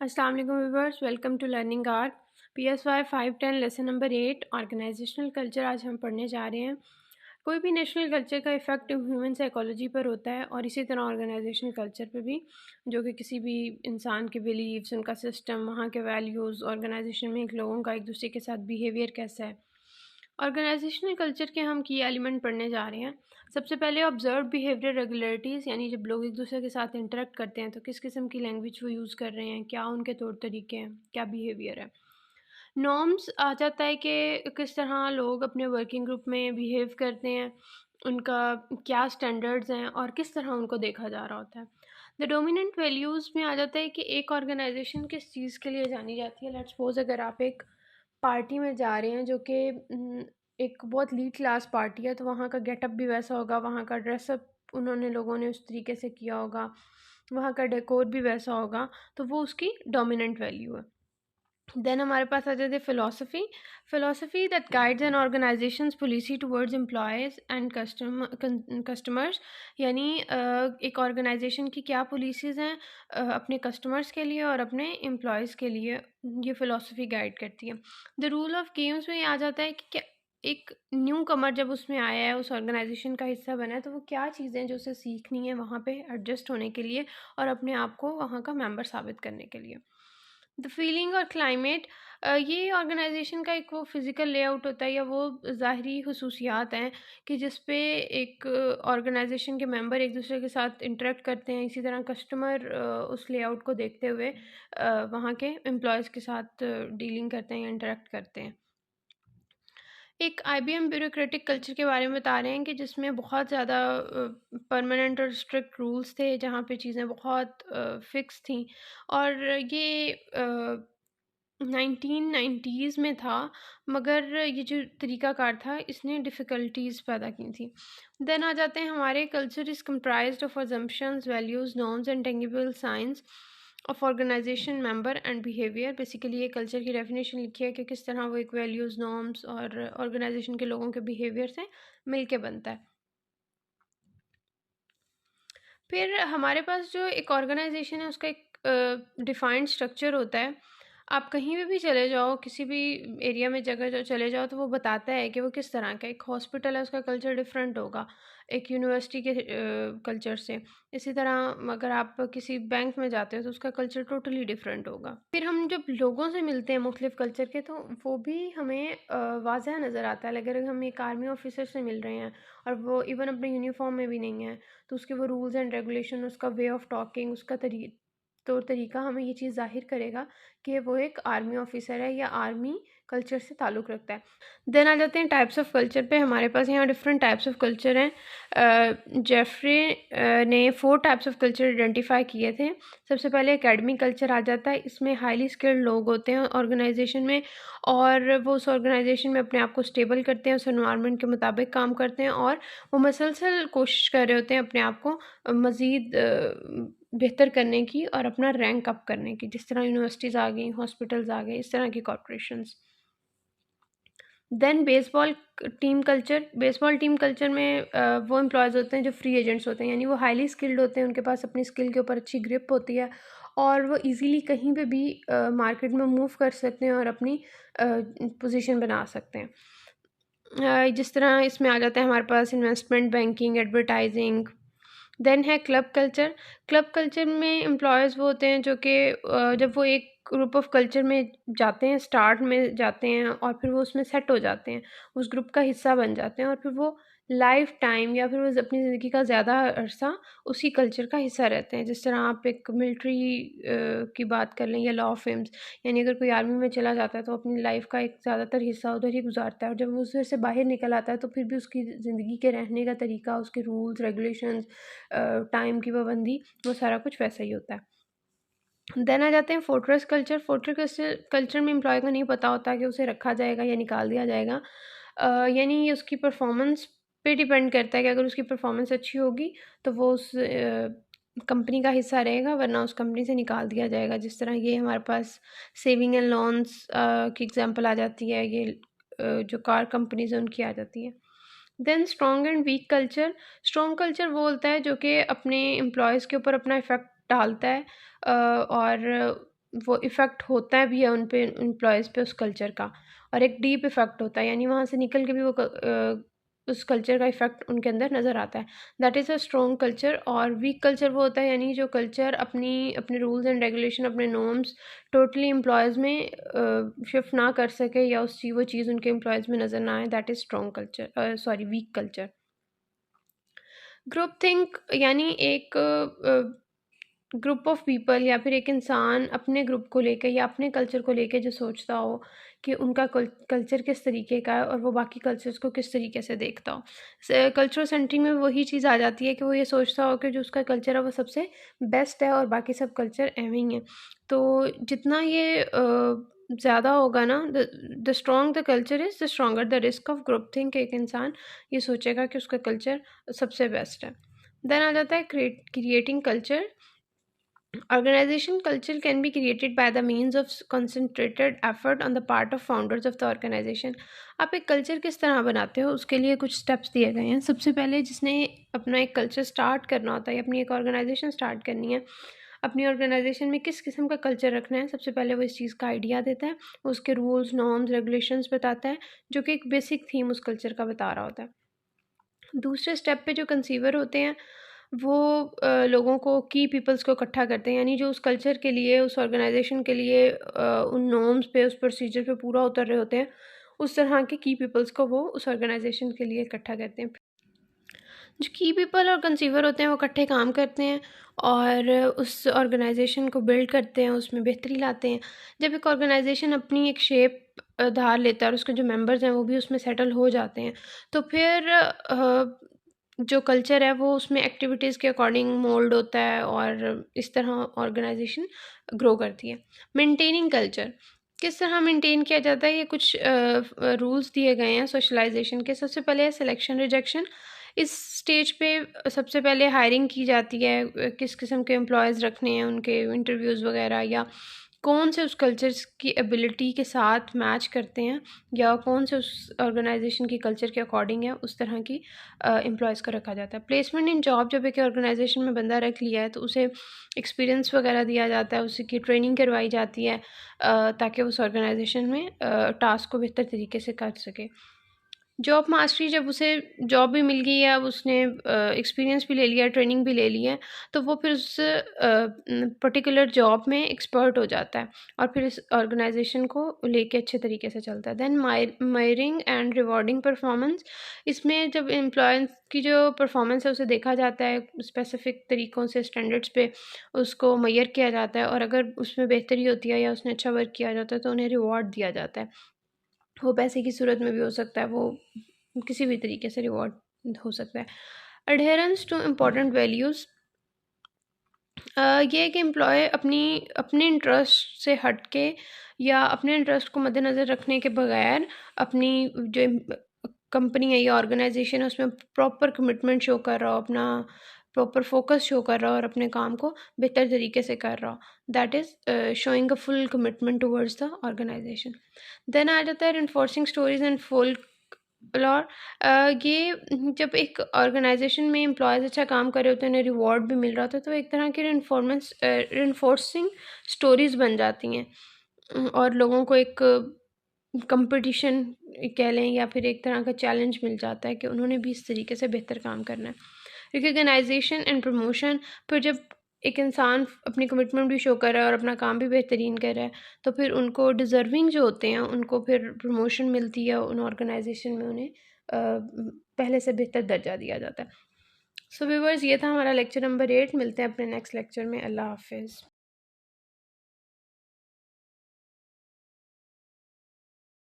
अस्सलाम वालेकुम viewers, welcome to learning art PSY 510 lesson number 8 organizational culture आज हम पढ़ने जा रहे हैं। कोई भी नेशनल कल्चर का इफ़ेक्ट ह्यूमन साइकोलॉजी पर होता है और इसी तरह ऑर्गेनाइजेशनल कल्चर पर भी, जो कि किसी भी इंसान के बिलीव्स, उनका सिस्टम, वहाँ के वैल्यूज़, ऑर्गेनाइजेशन में एक लोगों का एक दूसरे के साथ बिहेवियर कैसा है। ऑर्गेनाइजेशनल कल्चर के हम की एलिमेंट पढ़ने जा रहे हैं। सबसे पहले ऑब्जर्व बिहेवियर रेगुलरिटीज़, यानी जब लोग एक दूसरे के साथ इंटरेक्ट करते हैं तो किस किस्म की लैंग्वेज वो यूज़ कर रहे हैं, क्या उनके तौर तरीके हैं, क्या बिहेवियर है। नॉर्म्स आ जाता है कि किस तरह लोग अपने वर्किंग ग्रुप में बिहेव करते हैं, उनका क्या स्टैंडर्ड्स हैं और किस तरह उनको देखा जा रहा होता है। द डोमिनेंट वैल्यूज़ में आ जाता है कि एक ऑर्गेनाइजेशन किस चीज़ के लिए जानी जाती है। लेट्स सपोज अगर आप एक पार्टी में जा रहे हैं जो कि एक बहुत लीड क्लास पार्टी है, तो वहाँ का गेटअप भी वैसा होगा, वहाँ का ड्रेसअप उन्होंने लोगों ने उस तरीके से किया होगा, वहाँ का डेकोर भी वैसा होगा, तो वो उसकी डोमिनेंट वैल्यू है। देन हमारे पास आ जाती है philosophy that guides an organizations policy towards employees and customers, यानी एक ऑर्गेनाइजेशन की क्या पॉलिसीज़ हैं अपने कस्टमर्स के लिए और अपने एम्प्लॉयज़ के लिए, ये फ़िलासफ़ी गाइड करती है। द रूल ऑफ गेम्स में ये आ जाता है कि क्या एक न्यू कमर जब उसमें आया है, उस ऑर्गेनाइजेशन का हिस्सा बना है, तो वो क्या चीज़ें हैं जो उसे सीखनी है वहाँ पे एडजस्ट होने के लिए और अपने आप को वहाँ का मेंबर साबित करने के लिए। द फीलिंग और क्लाइमेट, ये ऑर्गेनाइजेशन का एक वो फिज़िकल लेआउट होता है या वो ज़ाहरी खसूसियात हैं कि जिस पे एक ऑर्गेनाइजेशन के मेंबर एक दूसरे के साथ इंटरेक्ट करते हैं। इसी तरह कस्टमर उस लेआउट को देखते हुए वहाँ के एम्प्लॉयज़ के साथ डीलिंग करते हैं या इंटरेक्ट करते हैं। एक IBM ब्यूरोक्रेटिक कल्चर के बारे में बता रहे हैं कि जिसमें बहुत ज़्यादा परमानेंट और स्ट्रिक्ट रूल्स थे, जहाँ पे चीज़ें बहुत फिक्स थी। और ये 1990s में था, मगर ये जो तरीक़ाकार था इसने डिफ़िकल्टीज़ पैदा की थी। देन आ जाते हैं हमारे culture is comprised of assumptions, values, norms and tangible signs of organization member and behaviour. Basically ये कल्चर की डेफिनेशन लिखी है कि किस तरह वो एक वैल्यूज़, नॉर्म्स और ऑर्गेनाइजेशन के लोगों के बिहेवियर से मिल के बनता है। फिर हमारे पास जो एक ऑर्गेनाइजेशन है उसका एक डिफाइंड स्ट्रक्चर होता है। आप कहीं पे भी चले जाओ, किसी भी एरिया में जगह जो चले जाओ, तो वो बताता है कि वो किस तरह का। एक हॉस्पिटल है, उसका कल्चर डिफरेंट होगा एक यूनिवर्सिटी के कल्चर से। इसी तरह अगर आप किसी बैंक में जाते हो तो उसका कल्चर टोटली डिफरेंट होगा। फिर हम जब लोगों से मिलते हैं मुख्तलिफ कल्चर के, तो वो भी हमें वाज़ह नज़र आता है। अगर हम एक आर्मी ऑफिसर से मिल रहे हैं और वो इवन अपने यूनिफॉर्म में भी नहीं है, तो उसके वो रूल्स एंड रेगुलेशन, उसका वे ऑफ टॉकिंग, उसका तौर तरीका हमें ये चीज़ ज़ाहिर करेगा कि वो एक आर्मी ऑफिसर है या आर्मी कल्चर से ताल्लुक़ रखता है। देन आ जाते हैं टाइप्स ऑफ कल्चर पे। हमारे पास यहाँ डिफरेंट टाइप्स ऑफ कल्चर हैं। जेफरी ने 4 टाइप्स ऑफ कल्चर आइडेंटिफाई किए थे। सबसे पहले एकेडमिक कल्चर आ जाता है। इसमें हाईली स्किल्ड लोग होते हैं ऑर्गेनाइजेशन में, और वो उस ऑर्गेनाइजेशन में अपने आप को स्टेबल करते हैं, उस एनवायरनमेंट के मुताबिक काम करते हैं, और वो मसलसल कोशिश कर रहे होते हैं अपने आप को मज़ीद बेहतर करने की और अपना रैंक अप करने की। जिस तरह यूनिवर्सिटीज़ आ गई, हॉस्पिटल्स आ गए, इस तरह की corporations. Then baseball team culture में वो एम्प्लॉयज़ होते हैं जो फ्री एजेंट्स होते हैं, यानी वो हाईली स्किल्ड होते हैं, उनके पास अपनी स्किल के ऊपर अच्छी ग्रिप होती है और वो इजीली कहीं पे भी मार्केट में मूव कर सकते हैं और अपनी पोजीशन बना सकते हैं। जिस तरह इसमें आ जाता है हमारे पास इन्वेस्टमेंट बैंकिंग, एडवर्टाइजिंग। देन है क्लब कल्चर में एम्प्लॉयज़ वो होते हैं जो कि जब वो एक ग्रुप ऑफ कल्चर में जाते हैं, स्टार्ट में जाते हैं और फिर वो उसमें सेट हो जाते हैं, उस ग्रुप का हिस्सा बन जाते हैं, और फिर वो लाइफ टाइम या फिर वो अपनी ज़िंदगी का ज़्यादा अरसा उसी कल्चर का हिस्सा रहते हैं। जिस तरह आप एक मिलिट्री की बात कर लें या लॉ फर्म्स, यानी अगर कोई आर्मी में चला जाता है तो अपनी लाइफ का एक ज़्यादातर हिस्सा उधर ही गुजारता है, और जब वो उधर से बाहर निकल आता है तो फिर भी उसकी ज़िंदगी के रहने का तरीका, उसके रूल्स रेगुलेशंस, टाइम की पाबंदी, वो सारा कुछ वैसा ही होता है। देन आ जाते हैं फोर्ट्रेस कल्चर में एम्प्लॉय को नहीं पता होता कि उसे रखा जाएगा या निकाल दिया जाएगा। यानी ये उसकी परफॉर्मेंस पे डिपेंड करता है कि अगर उसकी परफॉर्मेंस अच्छी होगी तो वो उस कंपनी का हिस्सा रहेगा, वरना उस कंपनी से निकाल दिया जाएगा। जिस तरह ये हमारे पास सेविंग एंड लोन्स की एग्जांपल आ जाती है, ये जो कार कंपनीज हैं उनकी आ जाती है। Then strong and weak strong culture वो होता है जो कि अपने एम्प्लॉयज़ के ऊपर अपना इफ़ेक्ट डालता है और वो इफ़ेक्ट होता है भी है उन पे, एम्प्लॉयज़ पे उस कल्चर का, और एक डीप इफ़ेक्ट होता है, यानी वहाँ से निकल के भी वो उस कल्चर का इफ़ेक्ट उनके अंदर नज़र आता है। That is a strong culture. और वीक कल्चर वो होता है, यानी जो कल्चर अपने रूल्स एंड रेगुलेशन, अपने नॉर्म्स टोटली एम्प्लॉयज़ में शिफ्ट ना कर सके, या वो चीज़ उनके एम्प्लॉयज़ में नज़र ना आए, that is strong culture, sorry week culture. Group think यानी एक ग्रुप ऑफ पीपल या फिर एक इंसान अपने ग्रुप को लेकर या अपने कल्चर को लेकर जो सोचता हो कि उनका कल्चर किस तरीके का है और वो बाकी कल्चर्स को किस तरीके से देखता हो। कल्चरल सेंटरिंग में वही चीज़ आ जाती है कि वो ये सोचता हो कि जो उसका कल्चर है वो सबसे बेस्ट है और बाकी सब कल्चर एवं ही हैं। तो जितना ये ज़्यादा होगा ना, the strong the culture is the stronger the risk of group think. एक इंसान ये सोचेगा कि उसका कल्चर सबसे बेस्ट है। देन आ जाता है creating culture. Organization culture can be created by the means of concentrated effort on the part of founders of the organization. आप एक कल्चर किस तरह बनाते हो, उसके लिए कुछ स्टेप्स दिए गए हैं। सबसे पहले जिसने अपना एक कल्चर स्टार्ट करना होता है, अपनी एक ऑर्गेनाइजेशन स्टार्ट करनी है, अपनी ऑर्गेनाइजेशन में किस किस्म का कल्चर रखना है, सबसे पहले वो इस चीज़ का आइडिया देता है, उसके रूल्स नॉर्म्स रेगुलेशंस बताता है, जो कि एक बेसिक थीम उस कल्चर का बता रहा होता है। दूसरे स्टेप पे जो कंसीवर होते हैं वो लोगों को की पीपल्स को इकट्ठा करते हैं, यानी जो उस कल्चर के लिए, उस ऑर्गेनाइजेशन के लिए उन नॉर्म्स पे, उस प्रोसीजर पे पूरा उतर रहे होते हैं, उस तरह के की पीपल्स को वो उस ऑर्गेनाइजेशन के लिए इकट्ठा करते हैं। जो की पीपल और कंसीवर होते हैं वो इकट्ठे काम करते हैं और उस ऑर्गेनाइजेशन को बिल्ड करते हैं, उसमें बेहतरी लाते हैं। जब एक ऑर्गेनाइजेशन अपनी एक शेप धार लेता है और उसके जो मेंबर्स हैं वो भी उसमें सेटल हो जाते हैं, तो फिर जो कल्चर है वो उसमें एक्टिविटीज़ के अकॉर्डिंग मोल्ड होता है और इस तरह ऑर्गेनाइजेशन ग्रो करती है। मेंटेनिंग कल्चर किस तरह मेंटेन किया जाता है, ये कुछ रूल्स दिए गए हैं सोशलाइजेशन के। सबसे पहले है सिलेक्शन रिजेक्शन। इस स्टेज पे सबसे पहले हायरिंग की जाती है, किस किस्म के एम्प्लॉयज़ रखने हैं, उनके इंटरव्यूज़ वगैरह, या कौन से उस कल्चर्स की एबिलिटी के साथ मैच करते हैं, या कौन से उस ऑर्गेनाइजेशन की कल्चर के अकॉर्डिंग है, उस तरह की एम्प्लॉयज़ को रखा जाता है। प्लेसमेंट इन जॉब, जब एक ऑर्गेनाइजेशन में बंदा रख लिया है तो उसे एक्सपीरियंस वगैरह दिया जाता है, उसकी ट्रेनिंग करवाई जाती है ताकि उस ऑर्गेनाइजेशन में टास्क को बेहतर तरीके से कर सके। जॉब मास्टरी, जब उसे जॉब भी मिल गई है, अब उसने एक्सपीरियंस भी ले लिया, ट्रेनिंग भी ले ली है, तो वो फिर उस पर्टिकुलर जॉब में एक्सपर्ट हो जाता है और फिर इस ऑर्गेनाइजेशन को लेके अच्छे तरीके से चलता है। Then measuring and rewarding performance. इसमें जब एम्प्लॉयज़ की जो परफॉर्मेंस है उसे देखा जाता है, स्पेसिफिक तरीक़ों से स्टैंडर्ड्स पे उसको मेजर किया जाता है, और अगर उसमें बेहतरी होती है या उसने अच्छा वर्क किया जाता है तो उन्हें रिवॉर्ड दिया जाता है। वो पैसे की सूरत में भी हो सकता है, वो किसी भी तरीके से रिवॉर्ड हो सकता है। अडहेरेंस टू इम्पॉर्टेंट वैल्यूज़, ये है कि एम्प्लॉय अपने इंटरेस्ट से हट के या अपने इंटरेस्ट को मद्देनज़र रखने के बगैर अपनी जो कंपनी है या ऑर्गेनाइजेशन है उसमें प्रॉपर कमिटमेंट शो कर रहा हो, अपना प्रॉपर फोकस शो कर रहा हो और अपने काम को बेहतर तरीके से कर रहा हो, that is showing a full commitment towards the organisation. Then आ जाता है reinforcing stories and folklore. ये जब एक ऑर्गेनाइजेशन में एम्प्लॉयज़ अच्छा काम कर रहे होते हैं, उन्हें रिवॉर्ड भी मिल रहा होता है, तो एक तरह की रिन्फोर्सिंग स्टोरीज़ बन जाती हैं और लोगों को एक कंपटीशन कह लें या फिर एक तरह का चैलेंज मिल जाता है कि उन्होंने भी इस तरीके से बेहतर काम करना है। रिकग्नाइजेशन एंड प्रमोशन, फिर जब एक इंसान अपनी कमिटमेंट भी शो कर रहा है और अपना काम भी बेहतरीन कर रहा है, तो फिर उनको डिज़र्विंग जो होते हैं उनको फिर प्रमोशन मिलती है, उन ऑर्गेनाइजेशन में उन्हें पहले से बेहतर दर्जा दिया जाता है। सो व्यूअर्स, ये था हमारा लेक्चर नंबर 8। मिलते हैं अपने नेक्स्ट लेक्चर में। अल्लाह हाफिज़।